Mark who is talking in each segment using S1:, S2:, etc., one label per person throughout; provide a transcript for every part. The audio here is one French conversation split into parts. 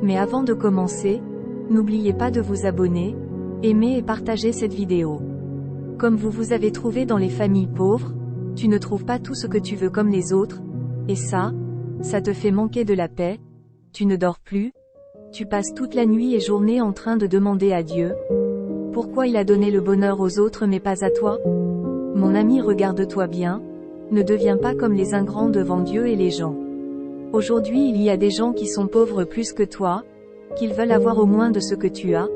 S1: Mais avant de commencer, n'oubliez pas de vous abonner, aimer et partager cette vidéo. Comme vous vous avez trouvé dans les familles pauvres, tu ne trouves pas tout ce que tu veux comme les autres, et ça te fait manquer de la paix, tu ne dors plus, tu passes toute la nuit et journée en train de demander à Dieu pourquoi il a donné le bonheur aux autres mais pas à toi. Mon ami, regarde-toi bien, ne deviens pas comme les ingrats devant Dieu et les gens. Aujourd'hui il y a des gens qui sont pauvres plus que toi, qu'ils veulent avoir au moins de ce que tu as,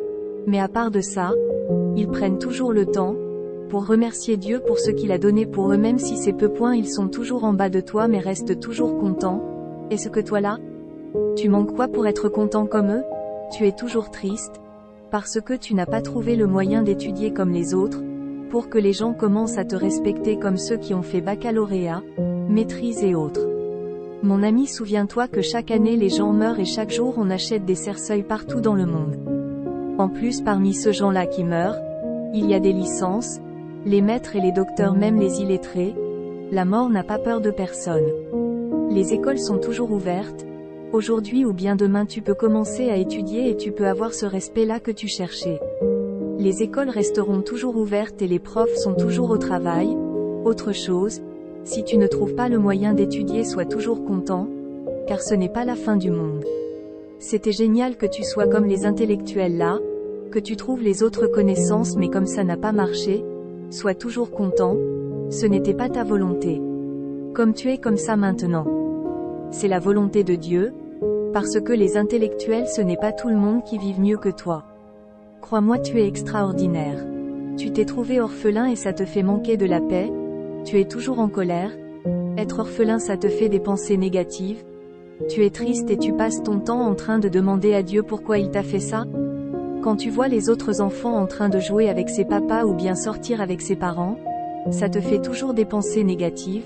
S1: mais à part de ça, ils prennent toujours le temps pour remercier Dieu pour ce qu'il a donné pour eux même si c'est peu. Ils sont toujours en bas de toi mais restent toujours contents. Est-ce que toi là, tu manques quoi pour être content comme eux? Tu es toujours triste, parce que tu n'as pas trouvé le moyen d'étudier comme les autres, pour que les gens commencent à te respecter comme ceux qui ont fait baccalauréat, maîtrise et autres. Mon ami, souviens-toi que chaque année les gens meurent et chaque jour on achète des cercueils partout dans le monde. En plus, parmi ceux gens-là qui meurent, il y a des licences, les maîtres et les docteurs, même les illettrés. La mort n'a pas peur de personne. Les écoles sont toujours ouvertes. Aujourd'hui ou bien demain tu peux commencer à étudier et tu peux avoir ce respect-là que tu cherchais. Les écoles resteront toujours ouvertes et les profs sont toujours au travail. Autre chose, si tu ne trouves pas le moyen d'étudier, sois toujours content, car ce n'est pas la fin du monde. C'était génial que tu sois comme les intellectuels là, que tu trouves les autres connaissances mais comme ça n'a pas marché, sois toujours content, ce n'était pas ta volonté. Comme tu es comme ça maintenant. C'est la volonté de Dieu, parce que les intellectuels ce n'est pas tout le monde qui vit mieux que toi. Crois-moi, tu es extraordinaire. Tu t'es trouvé orphelin et ça te fait manquer de la paix, tu es toujours en colère, être orphelin ça te fait des pensées négatives, tu es triste et tu passes ton temps en train de demander à Dieu pourquoi il t'a fait ça. Quand tu vois les autres enfants en train de jouer avec ses papas ou bien sortir avec ses parents, ça te fait toujours des pensées négatives.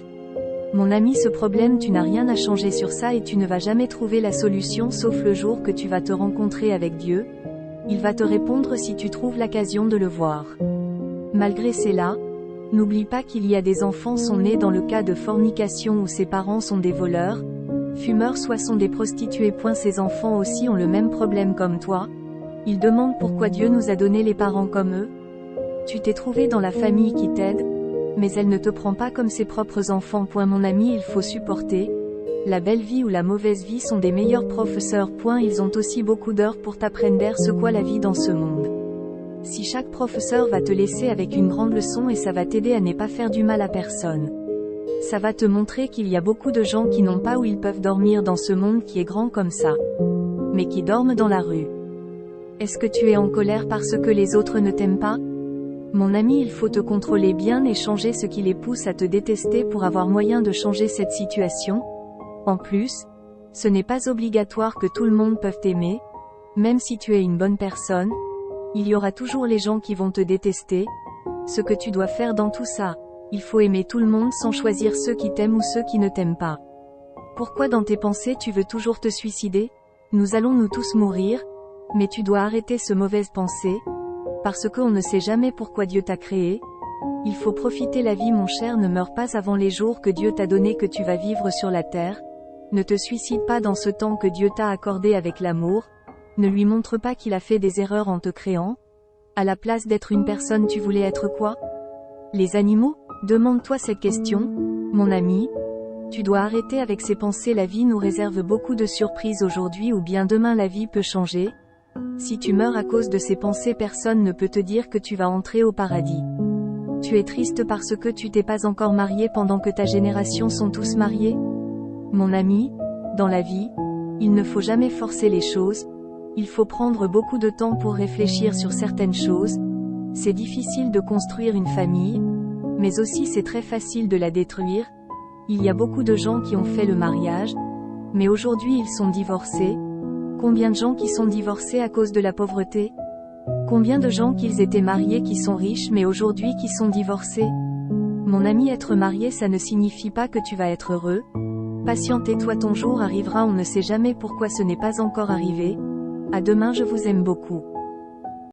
S1: Mon ami, ce problème tu n'as rien à changer sur ça et tu ne vas jamais trouver la solution sauf le jour que tu vas te rencontrer avec Dieu. Il va te répondre si tu trouves l'occasion de le voir. Malgré cela, n'oublie pas qu'il y a des enfants sont nés dans le cas de fornication où ses parents sont des voleurs, fumeurs soit sont des prostituées. Ces enfants aussi ont le même problème comme toi. Ils demandent pourquoi Dieu nous a donné les parents comme eux. Tu t'es trouvé dans la famille qui t'aide, mais elle ne te prend pas comme ses propres enfants. Mon ami, il faut supporter. La belle vie ou la mauvaise vie sont des meilleurs professeurs. Ils ont aussi beaucoup d'heures pour t'apprendre ce qu'est la vie dans ce monde. Si chaque professeur va te laisser avec une grande leçon et ça va t'aider à ne pas faire du mal à personne. Ça va te montrer qu'il y a beaucoup de gens qui n'ont pas où ils peuvent dormir dans ce monde qui est grand comme ça, mais qui dorment dans la rue. Est-ce que tu es en colère parce que les autres ne t'aiment pas? Mon ami, il faut te contrôler bien et changer ce qui les pousse à te détester pour avoir moyen de changer cette situation. En plus, ce n'est pas obligatoire que tout le monde peut t'aimer. Même si tu es une bonne personne, il y aura toujours les gens qui vont te détester. Ce que tu dois faire dans tout ça, il faut aimer tout le monde sans choisir ceux qui t'aiment ou ceux qui ne t'aiment pas. Pourquoi dans tes pensées tu veux toujours te suicider? Nous allons nous tous mourir, mais tu dois arrêter ce mauvaise pensée, parce qu'on ne sait jamais pourquoi Dieu t'a créé. Il faut profiter la vie mon cher, ne meurs pas avant les jours que Dieu t'a donné que tu vas vivre sur la terre. Ne te suicide pas dans ce temps que Dieu t'a accordé avec l'amour. Ne lui montre pas qu'il a fait des erreurs en te créant. À la place d'être une personne tu voulais être quoi? Les animaux? Demande-toi cette question, mon ami. Tu dois arrêter avec ces pensées. La vie nous réserve beaucoup de surprises aujourd'hui ou bien demain la vie peut changer. Si tu meurs à cause de ces pensées, personne ne peut te dire que tu vas entrer au paradis. Tu es triste parce que tu t'es pas encore marié pendant que ta génération sont tous mariés? Mon ami, dans la vie, il ne faut jamais forcer les choses. Il faut prendre beaucoup de temps pour réfléchir sur certaines choses. C'est difficile de construire une famille, mais aussi c'est très facile de la détruire. Il y a beaucoup de gens qui ont fait le mariage, mais aujourd'hui ils sont divorcés. Combien de gens qui sont divorcés à cause de la pauvreté? Combien de gens qu'ils étaient mariés qui sont riches mais aujourd'hui qui sont divorcés? Mon ami, être marié ça ne signifie pas que tu vas être heureux. Patientez-toi, ton jour arrivera, on ne sait jamais pourquoi ce n'est pas encore arrivé. À demain, je vous aime beaucoup.